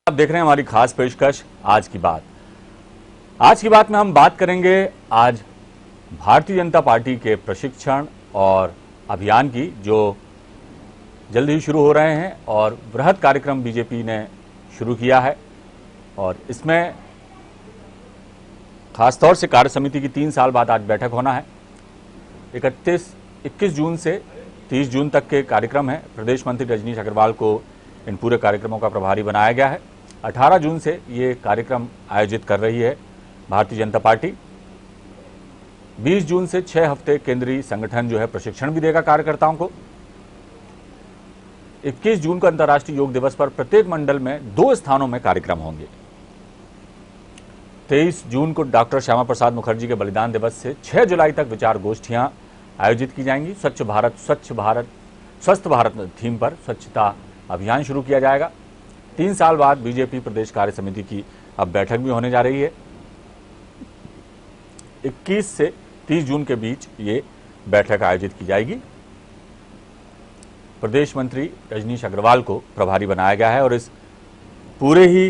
आप देख रहे हैं हमारी खास पेशकश आज की बात। आज की बात में हम बात करेंगे आज भारतीय जनता पार्टी के प्रशिक्षण और अभियान की, जो जल्द ही शुरू हो रहे हैं और बृहद कार्यक्रम बीजेपी ने शुरू किया है। और इसमें खासतौर से कार्य समिति की 3 साल बाद आज बैठक होना है। 21 जून से 30 जून तक के कार्यक्रम है। प्रदेश मंत्री रजनीश अग्रवाल को इन पूरे कार्यक्रमों का प्रभारी बनाया गया है। 18 जून से ये कार्यक्रम आयोजित कर रही है भारतीय जनता पार्टी। 20 जून से 6 हफ्ते केंद्रीय संगठन जो है प्रशिक्षण भी देगा कार्यकर्ताओं को। 21 जून को अंतर्राष्ट्रीय योग दिवस पर प्रत्येक मंडल में 2 स्थानों में कार्यक्रम होंगे। 23 जून को डॉक्टर श्यामा प्रसाद मुखर्जी के बलिदान दिवस से 6 जुलाई तक विचार गोष्ठियां आयोजित की जाएंगी। स्वस्थ भारत थीम पर स्वच्छता अभियान शुरू किया जाएगा। 3 साल बाद बीजेपी प्रदेश कार्य समिति की अब बैठक भी होने जा रही है। 21 से 30 जून के बीच ये बैठक आयोजित की जाएगी। प्रदेश मंत्री रजनीश अग्रवाल को प्रभारी बनाया गया है और इस पूरे ही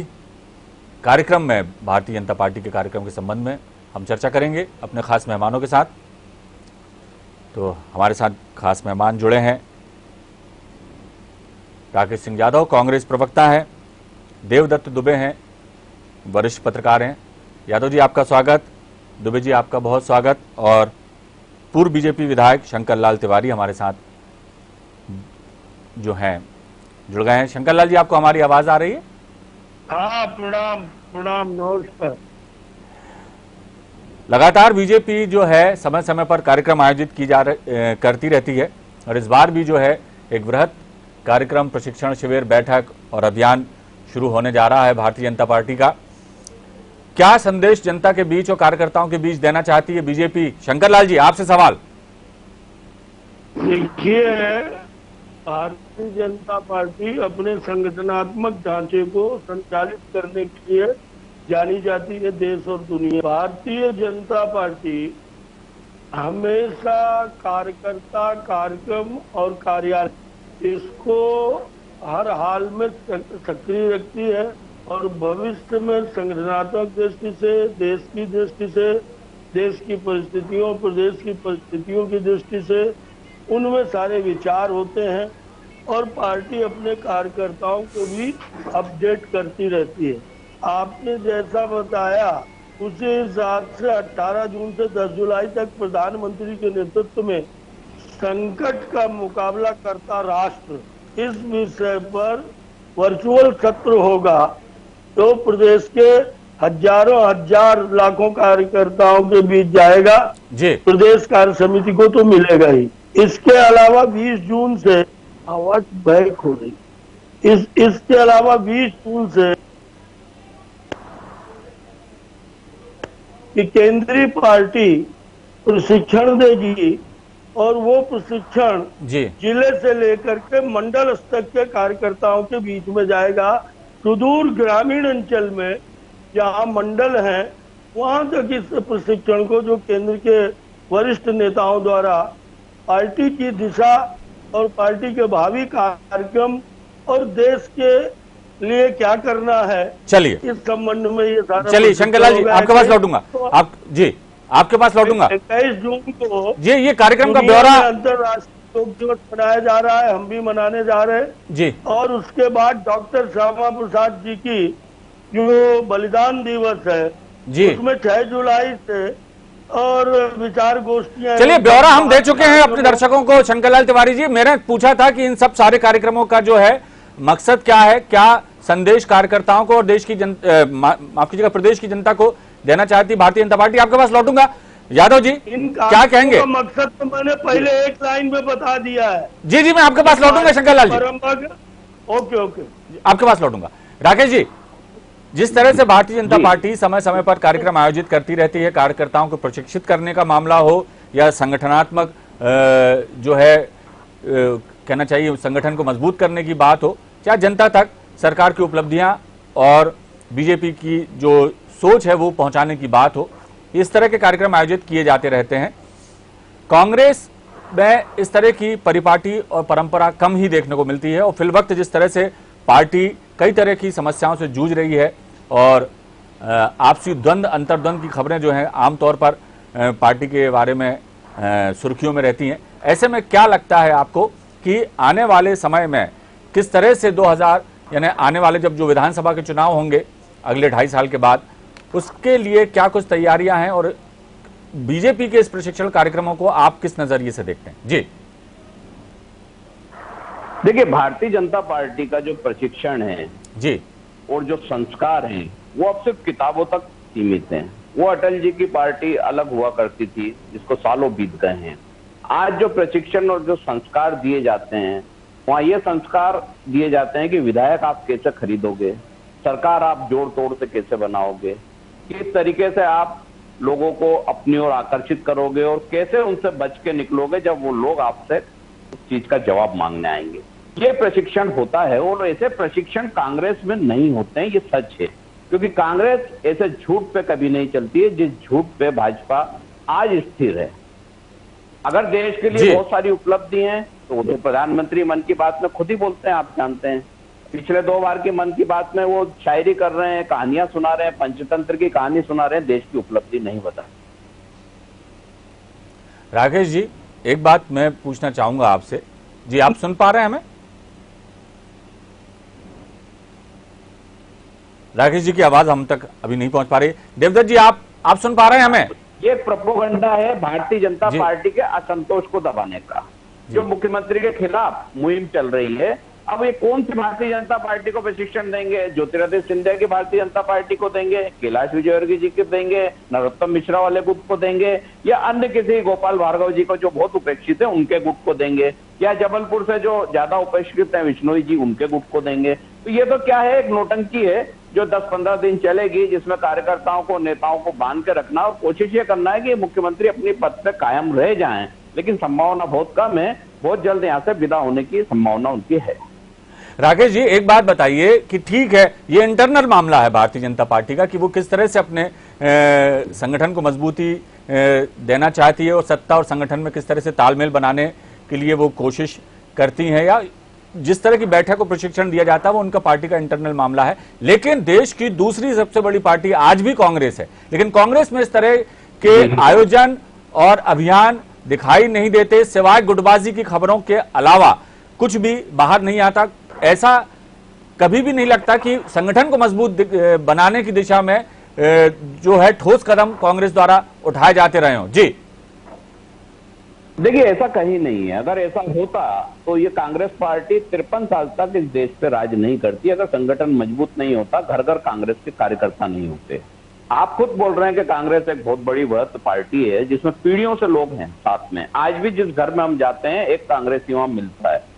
कार्यक्रम में भारतीय जनता पार्टी के कार्यक्रम के संबंध में हम चर्चा करेंगे अपने खास मेहमानों के साथ। तो हमारे साथ खास मेहमान जुड़े हैं। राकेश सिंह यादव कांग्रेस प्रवक्ता हैं, देवदत्त दुबे हैं, वरिष्ठ पत्रकार हैं। यादव जी आपका स्वागत, दुबे जी आपका बहुत स्वागत। और पूर्व बीजेपी विधायक शंकर लाल तिवारी हमारे साथ जो हैं जुड़ गए हैं। शंकर लाल जी, आपको हमारी आवाज आ रही है? हाँ, प्रणाम प्रणाम, नमस्कार। लगातार बीजेपी जो है समय समय पर कार्यक्रम आयोजित करती रहती है और इस बार भी जो है एक बृहद कार्यक्रम, प्रशिक्षण शिविर, बैठक और अभियान शुरू होने जा रहा है भारतीय जनता पार्टी का। क्या संदेश जनता के बीच और कार्यकर्ताओं के बीच देना चाहती है बीजेपी? शंकर लाल जी, आपसे सवाल। देखिए, भारतीय जनता पार्टी अपने संगठनात्मक ढांचे को संचालित करने के लिए जानी जाती है देश और दुनिया। भारतीय जनता पार्टी हमेशा कार्यकर्ता, कार्यक्रम और कार्यालय इसको हर हाल में सक्रिय रखती है और भविष्य में संगठनात्मक दृष्टि से, देश की दृष्टि से, देश की परिस्थितियों, प्रदेश की परिस्थितियों की दृष्टि से उनमें सारे विचार होते हैं और पार्टी अपने कार्यकर्ताओं को भी अपडेट करती रहती है। आपने जैसा बताया उसी हिसाब से 18 जून से 10 जुलाई तक प्रधानमंत्री के नेतृत्व में संकट का मुकाबला करता राष्ट्र इस विषय पर वर्चुअल सत्र होगा, तो प्रदेश के हजार लाखों कार्यकर्ताओं के बीच जाएगा जी। प्रदेश कार्य समिति को तो मिलेगा ही। इसके अलावा 20 जून से आवाज बैक हो रही। इसके अलावा 20 जून से कि केंद्रीय पार्टी प्रशिक्षण देगी और वो प्रशिक्षण जिले से लेकर के मंडल स्तर के कार्यकर्ताओं के बीच में जाएगा। सुदूर ग्रामीण अंचल में जहां मंडल हैं वहां तक इस प्रशिक्षण को, जो केंद्र के वरिष्ठ नेताओं द्वारा पार्टी की दिशा और पार्टी के भावी कार्यक्रम और देश के लिए क्या करना है, चलिए इस संबंध में ये सारा। चलिए शंकर लाल जी, आपके पास लौटूंगा। आप जी, आपके पास लौटूंगा। 21 जून को ये कार्यक्रम का ब्यौरा अंतर्राष्ट्रीय योग दिवस मनाया जा रहा है, हम भी मनाने जा रहे हैं जी। और उसके बाद डॉक्टर श्यामा प्रसाद जी की जो बलिदान दिवस है जी, उसमें 6 जुलाई से और विचार गोष्ठियां। चलिए, ब्यौरा हम दे चुके हैं अपने दर्शकों को। शंकर लाल तिवारी जी, मैंने पूछा था कि इन सब सारे कार्यक्रमों का जो है मकसद क्या है, क्या संदेश कार्यकर्ताओं को और देश की माफ कीजिएगा प्रदेश की जनता को देना चाहती भारतीय जनता पार्टी? आपके पास लौटूंगा। यादव जी, क्या कहेंगे? मकसद तो मैंने पहले एक लाइन में बता दिया है। जी जी, मैं आपके पास लौटूंगा शंकर लाल जी। ओके, आपके पास लौटूंगा। राकेश जी, जिस तरह से भारतीय जनता पार्टी समय समय पर कार्यक्रम आयोजित करती रहती है, कार्यकर्ताओं को प्रशिक्षित करने का मामला हो या संगठनात्मक जो है कहना चाहिए संगठन को मजबूत करने की बात हो, क्या जनता तक सरकार की उपलब्धियां और बीजेपी की जो सोच है वो पहुंचाने की बात हो, इस तरह के कार्यक्रम आयोजित किए जाते रहते हैं। कांग्रेस में इस तरह की परिपाटी और परंपरा कम ही देखने को मिलती है और फिलवक्त जिस तरह से पार्टी कई तरह की समस्याओं से जूझ रही है और आपसी द्वंद्व अंतर्द्वंद की खबरें जो हैं आमतौर पर पार्टी के बारे में सुर्खियों में रहती हैं। ऐसे में क्या लगता है आपको कि आने वाले समय में किस तरह से 2000 यानी आने वाले जब जो विधानसभा के चुनाव होंगे अगले 2.5 साल के बाद, उसके लिए क्या कुछ तैयारियां हैं और बीजेपी के इस प्रशिक्षण कार्यक्रमों को आप किस नजरिए से देखते हैं? जी देखिए, भारतीय जनता पार्टी का जो प्रशिक्षण है जी और जो संस्कार हैं वो अब सिर्फ किताबों तक सीमित हैं। वो अटल जी की पार्टी अलग हुआ करती थी जिसको सालों बीत गए हैं। आज जो प्रशिक्षण और जो संस्कार दिए जाते हैं वहाँ ये संस्कार दिए जाते हैं कि विधायक आप कैसे खरीदोगे, सरकार आप जोड़ तोड़ से कैसे बनाओगे, किस तरीके से आप लोगों को अपनी ओर आकर्षित करोगे और कैसे उनसे बच के निकलोगे जब वो लोग आपसे उस चीज का जवाब मांगने आएंगे। ये प्रशिक्षण होता है और ऐसे प्रशिक्षण कांग्रेस में नहीं होते हैं, ये सच है। क्योंकि कांग्रेस ऐसे झूठ पे कभी नहीं चलती है जिस झूठ पे भाजपा आज स्थिर है। अगर देश के लिए बहुत सारी उपलब्धि हैं तो वो तो प्रधानमंत्री मन की बात में खुद ही बोलते हैं, आप जानते हैं। पिछले 2 बार की मन की बात में वो शायरी कर रहे हैं, कहानियां सुना रहे हैं, पंचतंत्र की कहानी सुना रहे हैं, देश की उपलब्धि नहीं बता। राकेश जी, एक बात मैं पूछना चाहूंगा आपसे। जी, आप सुन पा रहे हैं हमें? राकेश जी की आवाज हम तक अभी नहीं पहुंच पा रही। देवदत्त जी, आप सुन पा रहे हैं हमें? ये प्रोपोगंडा है भारतीय जनता पार्टी के असंतोष को दबाने का, जो मुख्यमंत्री के खिलाफ मुहिम चल रही है। अब ये कौन सी भारतीय जनता पार्टी को प्रशिक्षण देंगे? ज्योतिरादित्य सिंधिया की भारतीय जनता पार्टी को देंगे, कैलाश विजयवर्गीय जी को देंगे, नरोत्तम मिश्रा वाले गुट को देंगे, या अन्य किसी गोपाल भार्गव जी को जो बहुत उपेक्षित है उनके गुट को देंगे, या जबलपुर से जो ज्यादा उपेक्षित है विष्णोई जी उनके गुट को देंगे? तो ये तो क्या है, एक नौटंकी है जो 10-15 दिन चलेगी, जिसमें कार्यकर्ताओं को, नेताओं को बांध के रखना और कोशिश ये करना है कि मुख्यमंत्री अपनी पद पे कायम रह जाएं। लेकिन संभावना बहुत कम है, बहुत जल्द यहाँ से विदा होने की संभावना उनकी है। राकेश जी, एक बात बताइए कि ठीक है, ये इंटरनल मामला है भारतीय जनता पार्टी का कि वो किस तरह से अपने संगठन को मजबूती देना चाहती है और सत्ता और संगठन में किस तरह से तालमेल बनाने के लिए वो कोशिश करती हैं, या जिस तरह की बैठक को प्रशिक्षण दिया जाता है वो उनका पार्टी का इंटरनल मामला है। लेकिन देश की दूसरी सबसे बड़ी पार्टी आज भी कांग्रेस है, लेकिन कांग्रेस में इस तरह के आयोजन और अभियान दिखाई नहीं देते, सिवाय गुटबाजी की खबरों के अलावा कुछ भी बाहर नहीं आता। ऐसा कभी भी नहीं लगता कि संगठन को मजबूत बनाने की दिशा में जो है ठोस कदम कांग्रेस द्वारा उठाए जाते रहे हों। जी देखिए, ऐसा कहीं नहीं है। अगर ऐसा होता तो ये कांग्रेस पार्टी 53 साल तक इस देश पे राज नहीं करती। अगर संगठन मजबूत नहीं होता, घर घर कांग्रेस के कार्यकर्ता नहीं होते। आप खुद बोल रहे हैं कि कांग्रेस एक बहुत बड़ी वृहत पार्टी है जिसमें पीढ़ियों से लोग हैं साथ में। आज भी जिस घर में हम जाते हैं एक कांग्रेसी वहां मिलता है।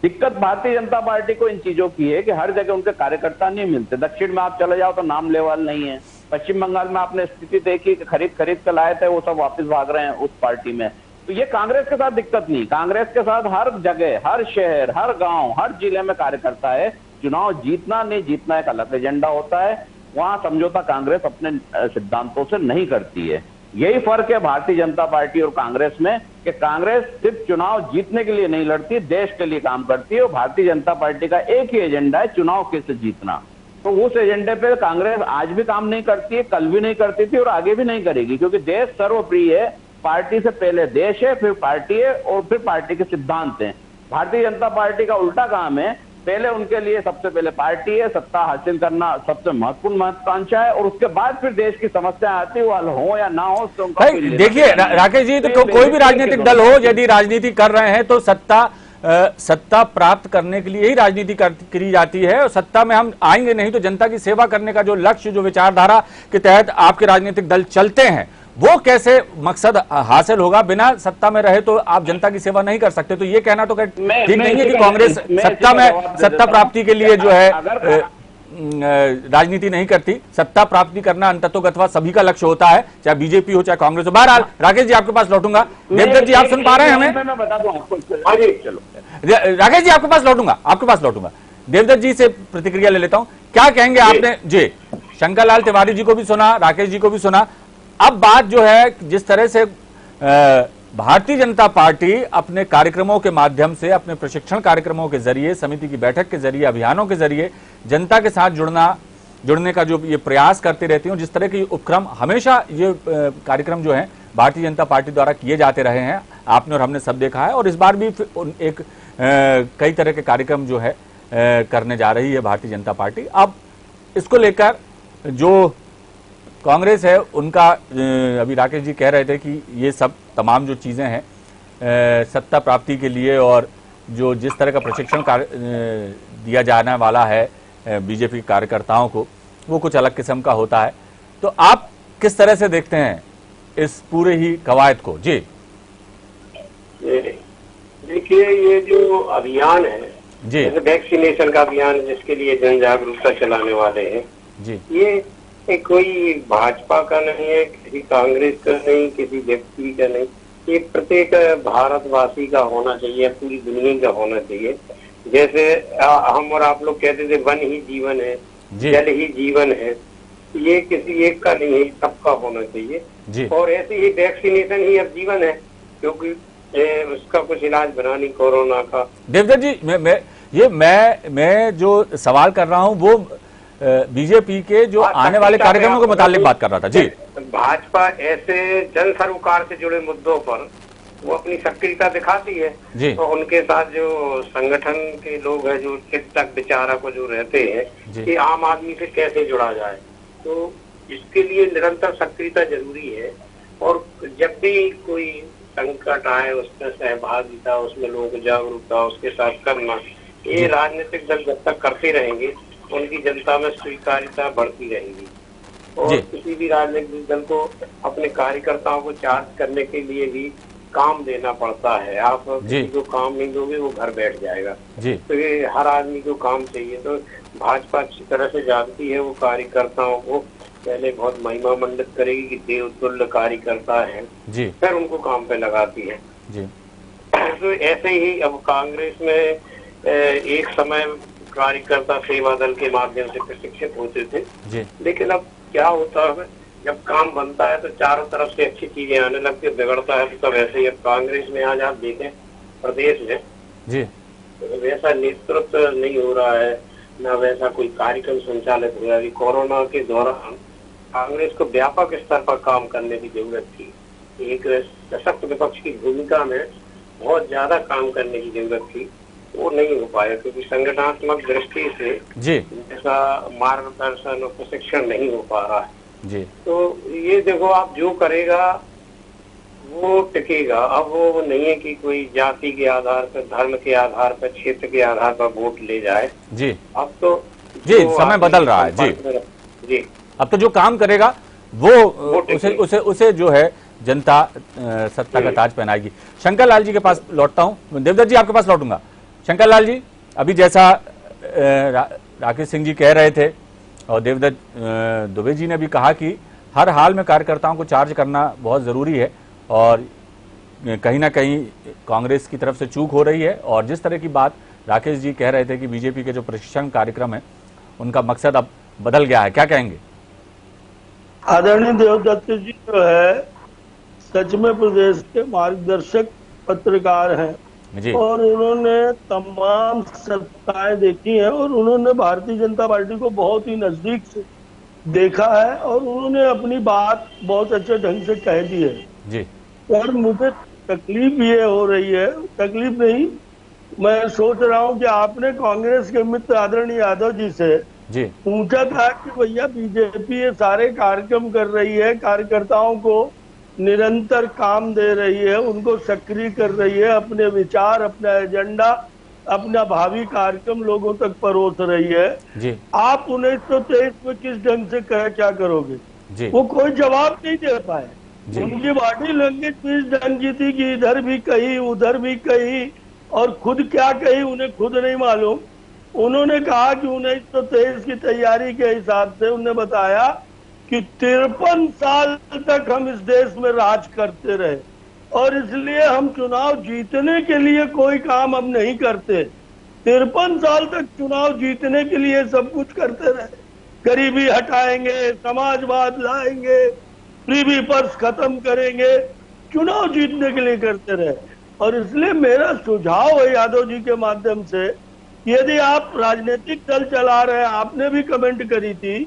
दिक्कत भारतीय जनता पार्टी को इन चीजों की है कि हर जगह उनके कार्यकर्ता नहीं मिलते। दक्षिण में आप चले जाओ तो नाम लेवाल नहीं है। पश्चिम बंगाल में आपने स्थिति देखी कि खरीद के लाए थे, वो सब वापस भाग रहे हैं उस पार्टी में। तो ये कांग्रेस के साथ दिक्कत नहीं, कांग्रेस के साथ हर जगह, हर शहर, हर गांव, हर जिले में कार्यकर्ता है। चुनाव जीतना नहीं जीतना एक अलग एजेंडा होता है। वहां समझौता कांग्रेस अपने सिद्धांतों से नहीं करती है। यही फर्क है भारतीय जनता पार्टी और कांग्रेस में कि कांग्रेस सिर्फ चुनाव जीतने के लिए नहीं लड़ती, देश के लिए काम करती है। और भारतीय जनता पार्टी का एक ही एजेंडा है, चुनाव कैसे जीतना। तो उस एजेंडे पे कांग्रेस आज भी काम नहीं करती है, कल भी नहीं करती थी और आगे भी नहीं करेगी, क्योंकि देश सर्वप्रिय है। पार्टी से पहले देश है, फिर पार्टी है और फिर पार्टी के सिद्धांत हैं। भारतीय जनता पार्टी का उल्टा काम है, पहले उनके लिए सबसे पहले पार्टी है, सत्ता हासिल करना सबसे महत्वपूर्ण महत्वाकांक्षा है और उसके बाद फिर देश की समस्या आती है, हो या ना हो उससे उनका। देखिए राकेश जी, तो कोई भी राजनीतिक दल हो यदि राजनीति कर रहे हैं तो सत्ता प्राप्त करने के लिए ही राजनीति करी जाती है। और सत्ता में हम आएंगे नहीं तो जनता की सेवा करने का जो लक्ष्य, जो विचारधारा के तहत आपके राजनीतिक दल चलते हैं, वो कैसे मकसद हासिल होगा? बिना सत्ता में रहे तो आप जनता की सेवा नहीं कर सकते। तो ये कहना तो ठीक नहीं है कि कांग्रेस सत्ता प्राप्ति के लिए जो है राजनीति नहीं करती। सत्ता प्राप्ति करना अंततोगत्वा सभी का लक्ष्य होता है, चाहे बीजेपी हो चाहे कांग्रेस हो। बहरहाल राकेश जी आपके पास लौटूंगा। देवदत्त जी, आप सुन पा रहे हैं हमें? मैं बता दूं आपको। चलो राकेश जी, आपके पास लौटूंगा। देवदत्त जी से प्रतिक्रिया ले लेता हूं। क्या कहेंगे आपने? जी, शंकरलाल तिवारी जी को भी सुना, राकेश जी को भी सुना। अब बात जो है जिस तरह से भारतीय जनता पार्टी अपने कार्यक्रमों के माध्यम से, अपने प्रशिक्षण कार्यक्रमों के जरिए, समिति की बैठक के जरिए, अभियानों के जरिए जनता के साथ जुड़ने का जो ये प्रयास करते रहती हूँ। जिस तरह के उपक्रम हमेशा ये कार्यक्रम जो है भारतीय जनता पार्टी द्वारा किए जाते रहे हैं, आपने और हमने सब देखा है, और इस बार भी एक कई तरह के कार्यक्रम जो है करने जा रही है भारतीय जनता पार्टी। अब इसको लेकर जो कांग्रेस है उनका, अभी राकेश जी कह रहे थे कि ये सब तमाम जो चीजें हैं सत्ता प्राप्ति के लिए और जो जिस तरह का प्रशिक्षण दिया जाने वाला है बीजेपी कार्यकर्ताओं को, वो कुछ अलग किस्म का होता है। तो आप किस तरह से देखते हैं इस पूरे ही कवायद को? जी देखिए, ये जो अभियान है जी, जैसे वैक्सीनेशन का अभियान, जिसके लिए जन जागरूकता चलाने वाले हैं जी, ये कोई भाजपा का नहीं है, किसी कांग्रेस का नहीं, किसी व्यक्ति का नहीं, ये प्रत्येक भारतवासी का होना चाहिए, पूरी दुनिया का होना चाहिए। जैसे हम और आप लोग कहते थे वन ही जीवन है, जल ही जीवन है, ये किसी एक का नहीं है, सबका होना चाहिए जी। और ऐसे ही वैक्सीनेशन ही अब जीवन है, क्योंकि उसका कुछ इलाज बना नहीं कोरोना का। देवदत्त जी, मैं जो सवाल कर रहा हूं वो बीजेपी के जो आने वाले कार्यक्रमों के मुतालिक बात कर रहा था। जी, भाजपा ऐसे जन सरोकार से जुड़े मुद्दों पर वो अपनी सक्रियता दिखाती है जी, तो उनके साथ जो संगठन के लोग हैं, जो चिंतक विचारक जो रहते हैं कि आम आदमी से कैसे जुड़ा जाए, तो इसके लिए निरंतर सक्रियता जरूरी है। और जब भी कोई संकट आए उसमें सहभागिता, उसमें लोग जागरूकता उसके साथ करना, ये राजनीतिक दल जब तक करते रहेंगे उनकी जनता में स्वीकार्यता बढ़ती रहेगी। और किसी भी राजनीतिक दल को अपने कार्यकर्ताओं को चार्ज करने के लिए भी काम देना पड़ता है। आप किसी को काम नहीं दोगे वो घर बैठ जाएगा जी। तो ये हर आदमी को काम चाहिए। तो भाजपा अच्छी तरह से जानती है, वो कार्यकर्ताओं को पहले बहुत महिमा मंडित करेगी कि देवतुल्य कार्यकर्ता है जी, फिर उनको काम पे लगाती है जी। तो ऐसे ही अब कांग्रेस में एक समय कार्यकर्ता सेवा दल के माध्यम से प्रशिक्षित होते थे जी। लेकिन अब क्या होता है, जब काम बनता है तो चारों तरफ से अच्छी चीजें आने लगती है, बिगड़ता है तो तब ऐसे ही। अब कांग्रेस में आज आप देखें प्रदेश में जी, वैसा नेतृत्व नहीं हो रहा है, न वैसा कोई कार्यक्रम संचालित हो रहा है। कोरोना के दौरान कांग्रेस को व्यापक स्तर पर काम करने की जरूरत थी। एक सशक्त विपक्ष की भूमिका में बहुत ज्यादा काम करने की जरूरत थी, वो नहीं हो पाया क्योंकि संगठनात्मक दृष्टि से जी ऐसा मार्गदर्शन और प्रशिक्षण नहीं हो पा रहा है जी। तो ये देखो, आप जो करेगा वो टिकेगा। अब वो नहीं है कि कोई जाति के आधार पर, धर्म के आधार पर, क्षेत्र के आधार पर वोट ले जाए जी। अब तो जी समय बदल रहा है जी। अब तो जो काम करेगा वो उसे जो है जनता सत्ता का ताज पहनाएगी। शंकर लाल जी के पास लौटता हूं, देवदत्त जी आपके पास लौटूंगा। शंकर लाल जी, अभी जैसा राकेश सिंह जी कह रहे थे और देवदत्त दुबे जी ने भी कहा कि हर हाल में कार्यकर्ताओं को चार्ज करना बहुत ज़रूरी है और कहीं ना कहीं कांग्रेस की तरफ से चूक हो रही है। और जिस तरह की बात राकेश जी कह रहे थे कि बीजेपी के जो प्रशिक्षण कार्यक्रम है उनका मकसद अब बदल गया है, क्या कहेंगे? आदरणीय देवदत्त जी जो है सच में प्रदेश के मार्गदर्शक पत्रकार हैं जी। और उन्होंने तमाम सत्ताएं देखी हैं और उन्होंने भारतीय जनता पार्टी को बहुत ही नजदीक से देखा है और उन्होंने अपनी बात बहुत अच्छे ढंग से कह दी है जी। और मुझे तकलीफ ये हो रही है, तकलीफ नहीं, मैं सोच रहा हूँ कि आपने कांग्रेस के मित्र आदरणीय यादव जी से जी पूछा था कि भैया बीजेपी ये सारे कार्यक्रम कर रही है, कार्यकर्ताओं को निरंतर काम दे रही है, उनको सक्रिय कर रही है, अपने विचार, अपना एजेंडा, अपना भावी कार्यक्रम लोगों तक परोस रही है जी। आप 1923 में किस ढंग से क्या करोगे जी? वो कोई जवाब नहीं दे पाए। उनकी बॉडी लैंग्वेज भी इस ढंग की थी कि इधर भी कही उधर भी कही और खुद क्या कही उन्हें खुद नहीं मालूम। उन्होंने कहा कि 1923 की तैयारी के हिसाब से उन्होंने बताया कि 53 साल तक हम इस देश में राज करते रहे और इसलिए हम चुनाव जीतने के लिए कोई काम अब नहीं करते। 53 साल तक चुनाव जीतने के लिए सब कुछ करते रहे, गरीबी हटाएंगे, समाजवाद लाएंगे, प्रीवी पर्स खत्म करेंगे, चुनाव जीतने के लिए करते रहे। और इसलिए मेरा सुझाव है यादव जी के माध्यम से, यदि आप राजनीतिक दल चला रहे हैं, आपने भी कमेंट करी थी,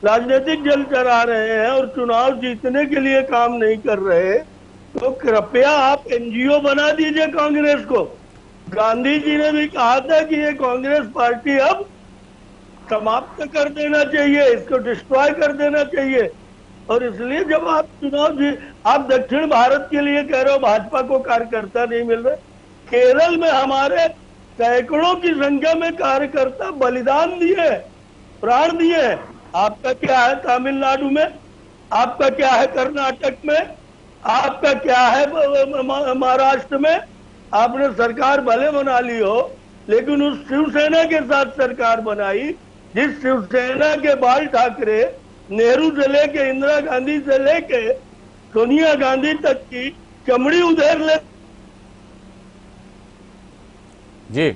राजनीतिक दल चला रहे हैं और चुनाव जीतने के लिए काम नहीं कर रहे, तो कृपया आप एनजीओ बना दीजिए कांग्रेस को। गांधी जी ने भी कहा था कि ये कांग्रेस पार्टी अब समाप्त कर देना चाहिए, इसको डिस्ट्रॉय कर देना चाहिए। और इसलिए जब आप आप दक्षिण भारत के लिए कह रहे हो भाजपा को कार्यकर्ता नहीं मिल रहे, केरल में हमारे सैकड़ों की संख्या में कार्यकर्ता बलिदान दिए, प्राण दिए। आपका क्या है तमिलनाडु में, आपका क्या है कर्नाटक में, आपका क्या है महाराष्ट्र में? आपने सरकार भले बना ली हो, लेकिन उस शिवसेना के साथ सरकार बनाई जिस शिवसेना के बाल ठाकरे नेहरू से लेके इंदिरा गांधी से लेके सोनिया गांधी तक की चमड़ी उधेर ले। जी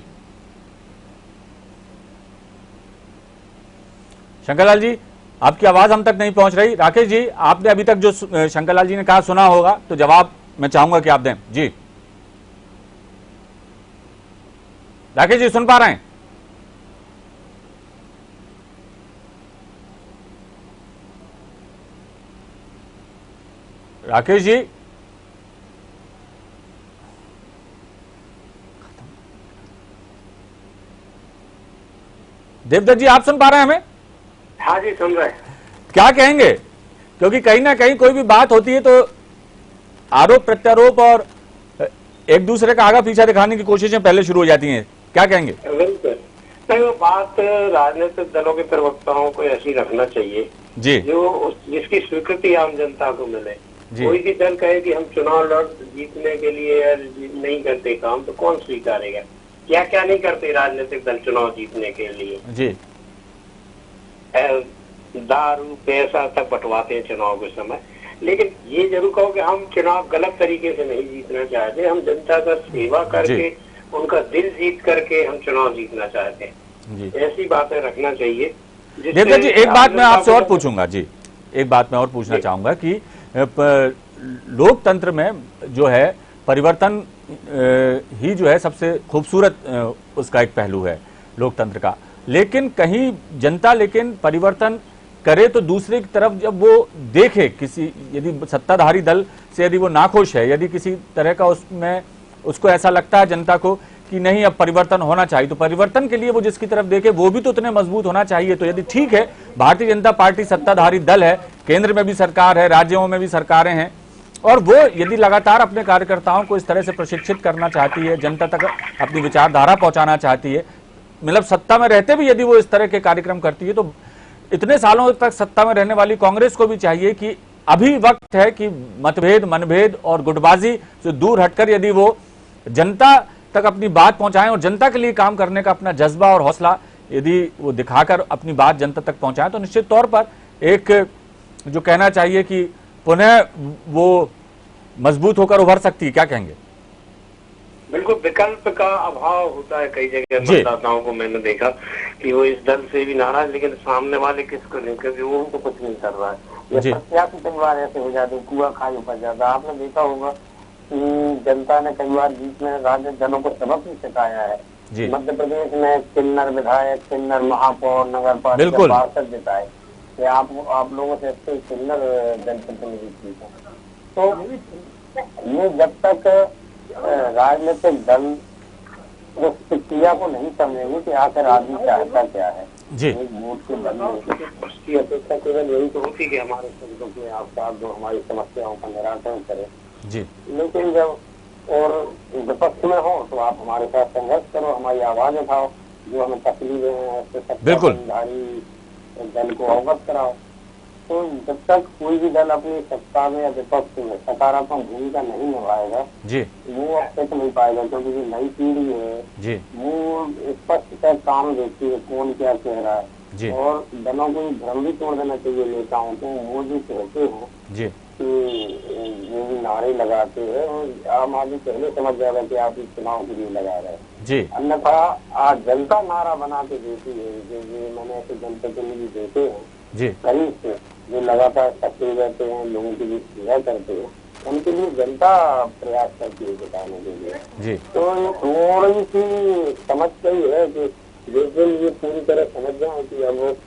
शंकरलाल जी, आपकी आवाज हम तक नहीं पहुंच रही। राकेश जी, आपने अभी तक जो शंकरलाल जी ने कहा सुना होगा, तो जवाब मैं चाहूंगा कि आप दें। जी राकेश जी, सुन पा रहे हैं? राकेश जी, देवदत्त जी, आप सुन पा रहे हैं हमें? हाँ जी, सुन रहे हैं। क्या कहेंगे, क्योंकि कहीं ना कहीं कोई भी बात होती है तो आरोप प्रत्यारोप और एक दूसरे का आगा पीछा दिखाने की कोशिशें पहले शुरू हो जाती हैं। क्या कहेंगे? बिल्कुल नहीं, वो बात राजनीतिक दलों के प्रवक्ताओं को ऐसी रखना चाहिए जी, जो जिसकी स्वीकृति आम जनता को मिले। कोई भी दल कहे कि हम चुनाव लड़ जीतने के लिए नहीं करते काम, तो कौन स्वीकारेगा? क्या क्या नहीं करते राजनीतिक दल चुनाव जीतने के लिए? जी, दारू पैसा तक बंटवाते हैं चुनाव के समय। लेकिन ये जरूर कहो कि हम चुनाव गलत तरीके से नहीं जीतना चाहते, हम जनता का सेवा करके उनका दिल जीत करके हम चुनाव जीतना चाहते हैं। ऐसी बातें रखना चाहिए। देवदत्त जी, एक बात मैं आपसे और पूछूंगा। जी, एक बात मैं और पूछना चाहूंगा कि लोकतंत्र में जो है परिवर्तन ही जो है सबसे खूबसूरत उसका एक पहलू है लोकतंत्र का। लेकिन कहीं जनता लेकिन परिवर्तन करे तो दूसरे की तरफ जब वो देखे, किसी यदि सत्ताधारी दल से यदि वो नाखुश है, यदि किसी तरह का उसमें उसको ऐसा लगता है जनता को कि नहीं अब परिवर्तन होना चाहिए, तो परिवर्तन के लिए वो जिसकी तरफ देखे वो भी तो उतने मजबूत होना चाहिए। तो यदि ठीक है, भारतीय जनता पार्टी सत्ताधारी दल है, केंद्र में भी सरकार है, राज्यों में भी सरकारें हैं, और वो यदि लगातार अपने कार्यकर्ताओं को इस तरह से प्रशिक्षित करना चाहती है, जनता तक अपनी विचारधारा पहुंचाना चाहती है, मतलब सत्ता में रहते भी यदि वो इस तरह के कार्यक्रम करती है, तो इतने सालों तक सत्ता में रहने वाली कांग्रेस को भी चाहिए कि अभी वक्त है कि मतभेद, मनभेद और गुटबाजी से दूर हटकर यदि वो जनता तक अपनी बात पहुंचाएं और जनता के लिए काम करने का अपना जज्बा और हौसला यदि वो दिखाकर अपनी बात जनता तक पहुंचाएं, तो निश्चित तौर पर एक जो कहना चाहिए कि पुनः वो मजबूत होकर उभर सकती है। क्या कहेंगे? बिल्कुल, विकल्प का अभाव होता है कई जगह। मतदाताओं को मैंने देखा कि वो इस दल से भी नाराज, लेकिन सामने वाले किसको नहीं, क्योंकि वो तो कुछ नहीं कर रहा है। ये प्रत्याशी कई बार ऐसे हो जाते, कुआ खाई उपज जाता। आपने देखा होगा कि जनता ने कई बार बीच में राजनीतिक दलों को सबक भी सिखाया है। मध्य प्रदेश में किन्नर विधायक, किन्नर महापौर, नगर पालिका पार्षद जिताए, आप लोगों से अच्छे किन्नर जनप्रतिनिधि जीते। तो ये जब तक राजनीतिक दल उस प्रक्रिया को नहीं समझेंगे कि आखिर आदमी चाहता क्या है, वोट के बदले उसकी अपेक्षा केवल यही तो होती कि हमारे संकट में आप साथ दो, हमारी समस्याओं का निराकरण करें। लेकिन जब और विपक्ष में हो तो आप हमारे साथ संघर्ष करो, हमारी आवाज उठाओ, जो हमें तकलीफें हैं उससे सत्ताधारी दल को अवगत कराओ। तो जब तक कोई भी दल अपनी सत्ता में या विपक्ष में सकारात्मक भूमिका नहीं निभाएगा वो अब तक नहीं पाएगा, क्योंकि जो नई पीढ़ी है वो स्पष्ट काम देखती है कौन क्या कह रहा है। और दलों को भ्रम भी तोड़ देना चाहिए नेताओं को। वो जो कहते हैं कि ये भी नारे लगाते हैं, और आम आदमी पहले समझ जाएगा कि आप इस चुनाव के लिए लगा रहे हैं। अन्यथा आज जनता नारा बना के देती है। जो मैंने ऐसे जनप्रतिनिधि देखे हैं करीब से, जो लगातार सक्रिय रहते हैं, लोगों की भी सेवा करते हैं, उनके लिए जनता प्रयास करती है जिताने के लिए। जी तो ये थोड़ी सी समस्या ही है कि जिस दिन ये पूरी तरह समझ जाए कि अब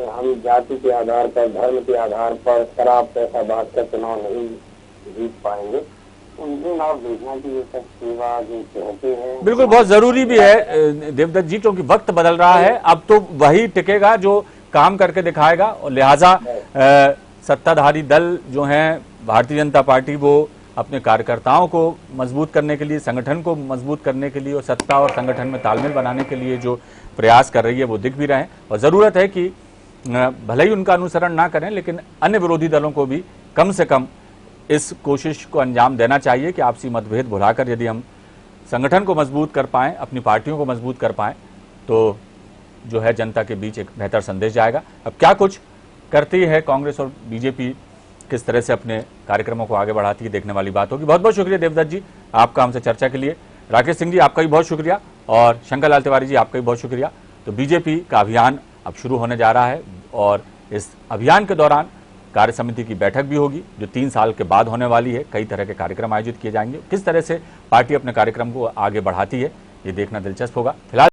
हम जाति के आधार पर, धर्म के आधार पर शराब पैसा बांट कर चुनाव नहीं जीत पाएंगे, उन दिन आप देखना कि ये सब सेवा जो चाहते हैं। बिल्कुल, बहुत जरूरी भी है देवदत्त जी, क्योंकि वक्त बदल रहा है। अब तो वही टिकेगा जो काम करके दिखाएगा, और लिहाजा सत्ताधारी दल जो हैं भारतीय जनता पार्टी, वो अपने कार्यकर्ताओं को मजबूत करने के लिए, संगठन को मजबूत करने के लिए और सत्ता और संगठन में तालमेल बनाने के लिए जो प्रयास कर रही है वो दिख भी रहे हैं। और जरूरत है कि भले ही उनका अनुसरण ना करें, लेकिन अन्य विरोधी दलों को भी कम से कम इस कोशिश को अंजाम देना चाहिए कि आपसी मतभेद भुलाकर यदि हम संगठन को मजबूत कर पाएं, अपनी पार्टियों को मजबूत कर पाएं, तो जो है जनता के बीच एक बेहतर संदेश जाएगा। अब क्या कुछ करती है कांग्रेस और बीजेपी, किस तरह से अपने कार्यक्रमों को आगे बढ़ाती है, देखने वाली बात होगी। बहुत बहुत शुक्रिया देवदत्त जी आपका हमसे चर्चा के लिए। राकेश सिंह जी आपका भी बहुत शुक्रिया, और शंकर लाल तिवारी जी आपका भी बहुत शुक्रिया। तो बीजेपी का अभियान अब शुरू होने जा रहा है, और इस अभियान के दौरान कार्य समिति की बैठक भी होगी जो 3 साल के बाद होने वाली है। कई तरह के कार्यक्रम आयोजित किए जाएंगे। किस तरह से पार्टी अपने कार्यक्रम को आगे बढ़ाती है, ये देखना दिलचस्प होगा। फिलहाल